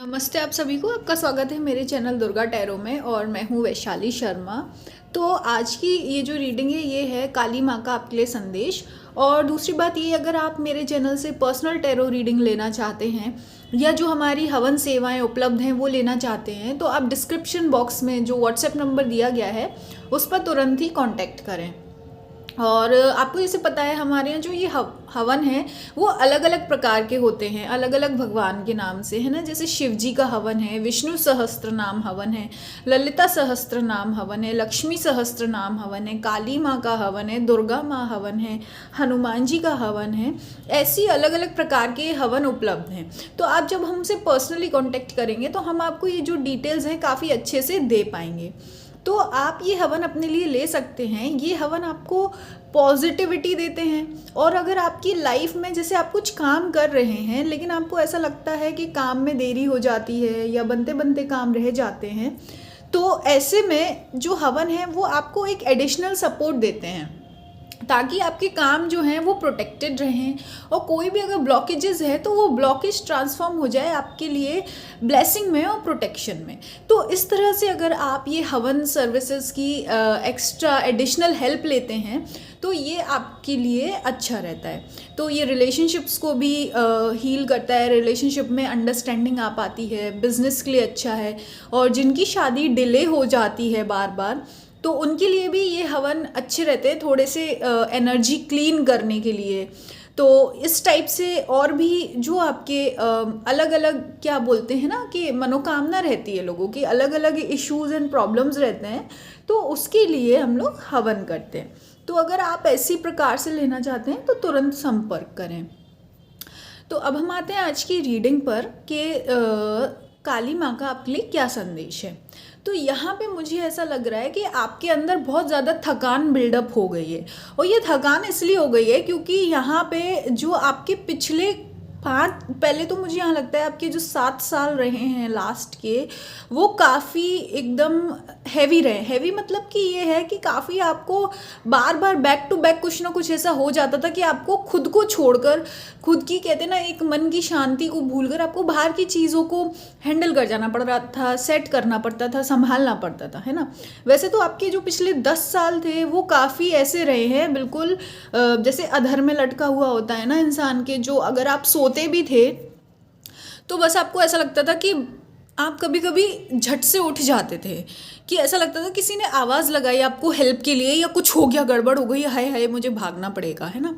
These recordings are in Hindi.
नमस्ते आप सभी को। आपका स्वागत है मेरे चैनल दुर्गा टैरो में और मैं हूँ वैशाली शर्मा। तो आज की ये जो रीडिंग है ये है काली माँ का आपके लिए संदेश। और दूसरी बात ये, अगर आप मेरे चैनल से पर्सनल टैरो रीडिंग लेना चाहते हैं या जो हमारी हवन सेवाएं उपलब्ध हैं वो लेना चाहते हैं तो आप डिस्क्रिप्शन बॉक्स में जो व्हाट्सएप नंबर दिया गया है उस पर तुरंत ही कांटेक्ट करें। और आपको जैसे पता है हमारे यहाँ जो ये हवन है वो अलग अलग प्रकार के होते हैं, अलग अलग भगवान के नाम से, है ना। जैसे शिव जी का हवन है, विष्णु सहस्त्र नाम हवन है, ललिता सहस्त्र नाम हवन है, लक्ष्मी सहस्त्र नाम हवन है, काली माँ का हवन है, दुर्गा माँ हवन है, हनुमान जी का हवन है। ऐसी अलग अलग प्रकार के हवन उपलब्ध हैं। तो आप जब हमसे पर्सनली कॉन्टेक्ट करेंगे तो हम आपको ये जो डिटेल्स हैं काफ़ी अच्छे से दे पाएंगे। तो आप ये हवन अपने लिए ले सकते हैं। ये हवन आपको पॉजिटिविटी देते हैं। और अगर आपकी लाइफ में जैसे आप कुछ काम कर रहे हैं लेकिन आपको ऐसा लगता है कि काम में देरी हो जाती है या बनते बनते काम रह जाते हैं, तो ऐसे में जो हवन है वो आपको एक एडिशनल सपोर्ट देते हैं ताकि आपके काम जो हैं वो प्रोटेक्टेड रहें। और कोई भी अगर ब्लॉकेजेस है तो वो ब्लॉकेज ट्रांसफॉर्म हो जाए आपके लिए ब्लेसिंग में और प्रोटेक्शन में। तो इस तरह से अगर आप ये हवन सर्विसेज की एक्स्ट्रा एडिशनल हेल्प लेते हैं तो ये आपके लिए अच्छा रहता है। तो ये रिलेशनशिप्स को भी हील करता है, रिलेशनशिप में अंडरस्टैंडिंग आ पाती है, बिजनेस के लिए अच्छा है। और जिनकी शादी डिले हो जाती है बार बार तो उनके लिए भी ये हवन अच्छे रहते हैं, थोड़े से एनर्जी क्लीन करने के लिए। तो इस टाइप से और भी जो आपके अलग अलग क्या बोलते हैं ना कि मनोकामना रहती है, लोगों की अलग अलग इश्यूज एंड प्रॉब्लम्स रहते हैं, तो उसके लिए हम लोग हवन करते हैं। तो अगर आप ऐसी प्रकार से लेना चाहते हैं तो तुरंत संपर्क करें। तो अब हम आते हैं आज की रीडिंग पर कि काली माँ का आपके लिए क्या संदेश है। तो यहाँ पे मुझे ऐसा लग रहा है कि आपके अंदर बहुत ज़्यादा थकान बिल्डअप हो गई है। और ये थकान इसलिए हो गई है क्योंकि यहाँ पे जो आपके पिछले पहले तो मुझे यहाँ लगता है आपके जो 7 साल रहे हैं लास्ट के, वो काफ़ी एकदम हैवी रहे। हैवी मतलब कि ये है कि काफ़ी आपको बार बार बैक टू बैक कुछ ना कुछ ऐसा हो जाता था कि आपको खुद को छोड़कर, खुद की कहते ना एक मन की शांति को भूलकर आपको बाहर की चीज़ों को हैंडल कर जाना पड़ रहा था, सेट करना पड़ता था, संभालना पड़ता था, है ना। वैसे तो आपके जो पिछले 10 साल थे वो काफ़ी ऐसे रहे हैं, बिल्कुल जैसे अधर में लटका हुआ होता है ना इंसान के, जो अगर आप सोते भी थे तो बस आपको ऐसा लगता था कि आप कभी कभी झट से उठ जाते थे, कि ऐसा लगता था किसी ने आवाज़ लगाई आपको हेल्प के लिए, या कुछ हो गया, गड़बड़ हो गई, हाय हाय मुझे भागना पड़ेगा, है ना।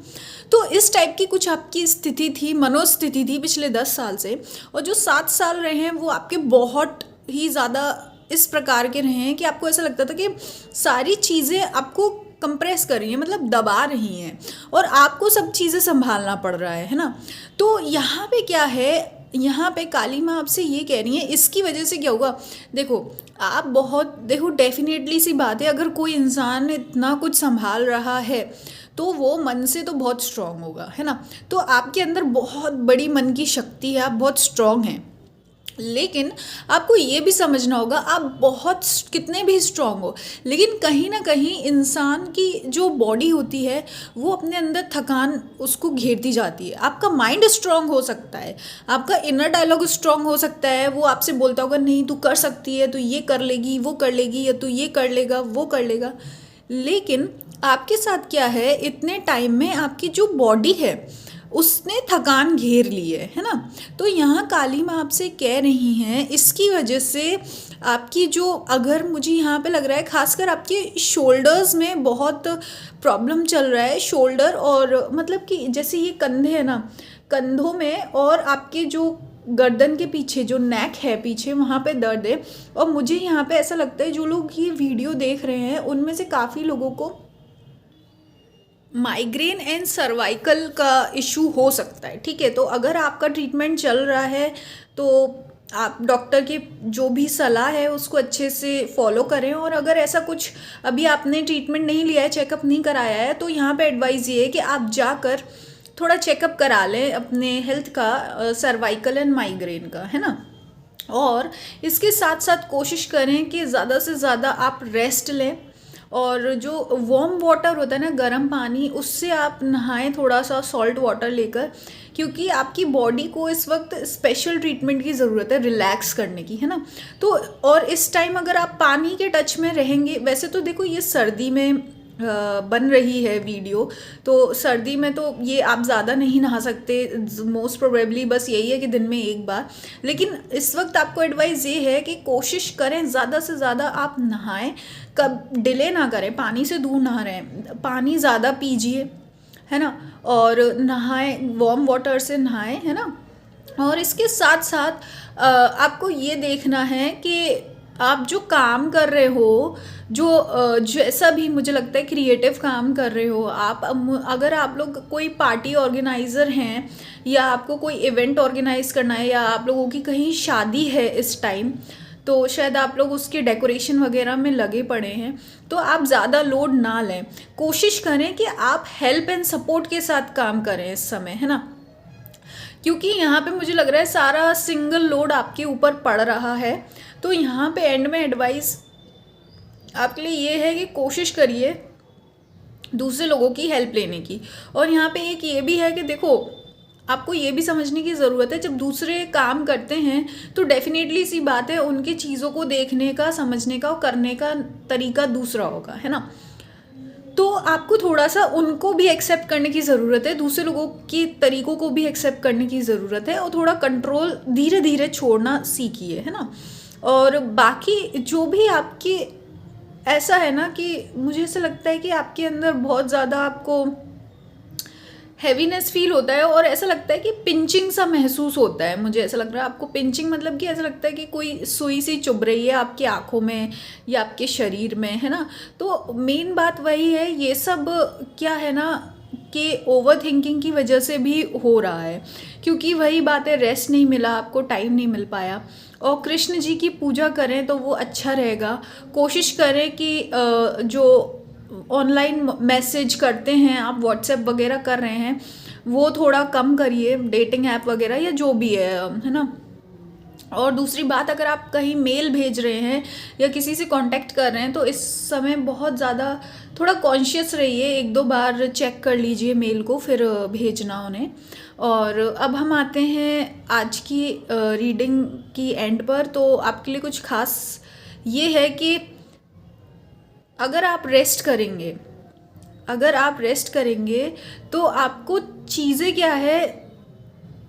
तो इस टाइप की कुछ आपकी स्थिति थी, मनोस्थिति थी पिछले 10 साल से। और जो 7 साल रहे हैं वो आपके बहुत ही ज़्यादा इस प्रकार के रहे हैं कि आपको ऐसा लगता था कि सारी चीज़ें आपको कंप्रेस कर रही हैं, मतलब दबा रही हैं, और आपको सब चीज़ें संभालना पड़ रहा है ना। तो यहाँ पे क्या है, यहाँ पे काली माँ आपसे ये कह रही है, इसकी वजह से क्या होगा, देखो डेफिनेटली सी बात है, अगर कोई इंसान इतना कुछ संभाल रहा है तो वो मन से तो बहुत स्ट्रांग होगा, है ना। तो आपके अंदर बहुत बड़ी मन की शक्ति है, आप बहुत स्ट्रांग हैं। लेकिन आपको ये भी समझना होगा, आप बहुत कितने भी स्ट्रांग हो, लेकिन कहीं ना कहीं इंसान की जो बॉडी होती है वो अपने अंदर थकान उसको घेरती जाती है। आपका माइंड स्ट्रांग हो सकता है, आपका इनर डायलॉग स्ट्रांग हो सकता है, वो आपसे बोलता होगा नहीं तू कर सकती है, तू ये कर लेगी, वो कर लेगी, या तू ये कर लेगा, वो कर लेगा। लेकिन आपके साथ क्या है, इतने टाइम में आपकी जो बॉडी है उसने थकान घेर ली है ना। तो यहाँ काली माँ आपसे कह रही हैं, इसकी वजह से आपकी जो, अगर मुझे यहाँ पे लग रहा है खासकर आपके शोल्डर्स में बहुत प्रॉब्लम चल रहा है, शोल्डर और मतलब कि जैसे ये कंधे है ना, कंधों में और आपके जो गर्दन के पीछे जो नेक है पीछे, वहाँ पे दर्द है। और मुझे यहाँ पे ऐसा लगता है जो लोग ये वीडियो देख रहे हैं उनमें से काफ़ी लोगों को माइग्रेन एंड सर्वाइकल का इशू हो सकता है, ठीक है। तो अगर आपका ट्रीटमेंट चल रहा है तो आप डॉक्टर की जो भी सलाह है उसको अच्छे से फॉलो करें। और अगर ऐसा कुछ अभी आपने ट्रीटमेंट नहीं लिया है, चेकअप नहीं कराया है, तो यहाँ पे एडवाइस ये है कि आप जाकर थोड़ा चेकअप करा लें अपने हेल्थ का, सर्वाइकल एंड माइग्रेन का, है ना। और इसके साथ साथ कोशिश करें कि ज़्यादा से ज़्यादा आप रेस्ट लें और जो वार्म वाटर होता है ना, गर्म पानी, उससे आप नहाएं थोड़ा सा सॉल्ट वाटर लेकर, क्योंकि आपकी बॉडी को इस वक्त स्पेशल ट्रीटमेंट की ज़रूरत है, रिलैक्स करने की, है ना। तो और इस टाइम अगर आप पानी के टच में रहेंगे, वैसे तो देखो ये सर्दी में बन रही है वीडियो, तो सर्दी में तो ये आप ज़्यादा नहीं नहा सकते, मोस्ट प्रोबेबली बस यही है कि दिन में एक बार। लेकिन इस वक्त आपको एडवाइस ये है कि कोशिश करें ज़्यादा से ज़्यादा आप नहाएं, कब डिले ना करें, पानी से दूर नहा रहे हैं, पानी ज़्यादा पीजिए, है ना, और नहाएं, वार्म वाटर से नहाएं, है ना। और इसके साथ साथ आपको ये देखना है कि आप जो काम कर रहे हो, जो जैसा भी मुझे लगता है क्रिएटिव काम कर रहे हो आप, अगर आप लोग कोई पार्टी ऑर्गेनाइज़र हैं या आपको कोई इवेंट ऑर्गेनाइज करना है, या आप लोगों की कहीं शादी है इस टाइम, तो शायद आप लोग उसके डेकोरेशन वगैरह में लगे पड़े हैं, तो आप ज़्यादा लोड ना लें। कोशिश करें कि आप हेल्प एंड सपोर्ट के साथ काम करें इस समय, है ना, क्योंकि यहाँ पे मुझे लग रहा है सारा सिंगल लोड आपके ऊपर पड़ रहा है। तो यहाँ पे एंड में एडवाइस आपके लिए ये है कि कोशिश करिए दूसरे लोगों की हेल्प लेने की। और यहाँ पे एक ये भी है कि देखो, आपको ये भी समझने की ज़रूरत है, जब दूसरे काम करते हैं तो डेफिनेटली सी बात है उनकी चीज़ों को देखने का, समझने का और करने का तरीका दूसरा होगा, है ना। तो आपको थोड़ा सा उनको भी एक्सेप्ट करने की ज़रूरत है, दूसरे लोगों के तरीक़ों को भी एक्सेप्ट करने की ज़रूरत है, और थोड़ा कंट्रोल धीरे धीरे छोड़ना सीखिए, है ना। और बाकी जो भी आपकी, ऐसा है ना कि मुझे ऐसा लगता है कि आपके अंदर बहुत ज़्यादा आपको हैवीनेस फील होता है, और ऐसा लगता है कि पिंचिंग सा महसूस होता है। मुझे ऐसा लग रहा है आपको पिंचिंग, मतलब कि ऐसा लगता है कि कोई सुई सी चुभ रही है आपकी आँखों में या आपके शरीर में, है ना। तो मेन बात वही है, ये सब क्या है ना कि ओवर थिंकिंग की वजह से भी हो रहा है, क्योंकि वही बात है, रेस्ट नहीं मिला आपको, टाइम नहीं मिल पाया। और कृष्ण जी की पूजा करें तो वो अच्छा रहेगा। कोशिश करें कि जो ऑनलाइन मैसेज करते हैं आप, व्हाट्सएप वगैरह कर रहे हैं, वो थोड़ा कम करिए, डेटिंग ऐप वगैरह या जो भी है ना। और दूसरी बात, अगर आप कहीं मेल भेज रहे हैं या किसी से कांटेक्ट कर रहे हैं, तो इस समय बहुत ज़्यादा थोड़ा कॉन्शियस रहिए, एक दो बार चेक कर लीजिए मेल को, फिर भेजना उन्हें। और अब हम आते हैं आज की रीडिंग की एंड पर। तो आपके लिए कुछ खास ये है कि अगर आप रेस्ट करेंगे, तो आपको चीज़ें क्या है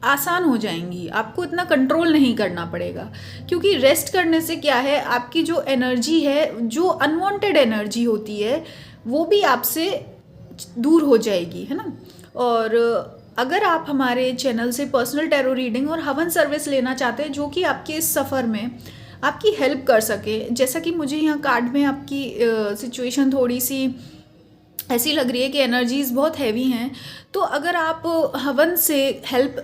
आसान हो जाएंगी, आपको इतना कंट्रोल नहीं करना पड़ेगा। क्योंकि रेस्ट करने से क्या है, आपकी जो एनर्जी है, जो अनवांटेड एनर्जी होती है, वो भी आपसे दूर हो जाएगी, है ना। और अगर आप हमारे चैनल से पर्सनल टैरो रीडिंग और हवन सर्विस लेना चाहते हैं, जो कि आपके इस सफ़र में आपकी हेल्प कर सके, जैसा कि मुझे यहाँ कार्ड में आपकी सिचुएशन थोड़ी सी ऐसी लग रही है कि एनर्जीज़ बहुत हैवी हैं, तो अगर आप हवन से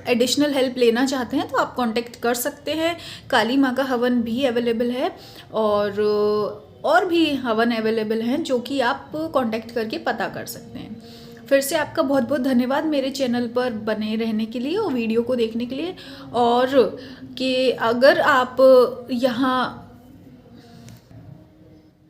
एडिशनल हेल्प लेना चाहते हैं तो आप कांटेक्ट कर सकते हैं। काली माँ का हवन भी अवेलेबल है, और भी हवन अवेलेबल हैं जो कि आप कांटेक्ट करके पता कर सकते हैं। फिर से आपका बहुत बहुत धन्यवाद मेरे चैनल पर बने रहने के लिए और वीडियो को देखने के लिए। और कि अगर आप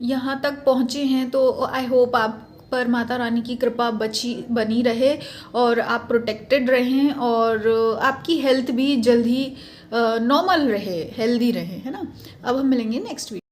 यहाँ तक पहुँचे हैं तो आई होप आप पर माता रानी की कृपा बनी रहे, और आप प्रोटेक्टेड रहें, और आपकी हेल्थ भी जल्द ही नॉर्मल रहे, हेल्दी रहे, है ना। अब हम मिलेंगे नेक्स्ट वीडियो।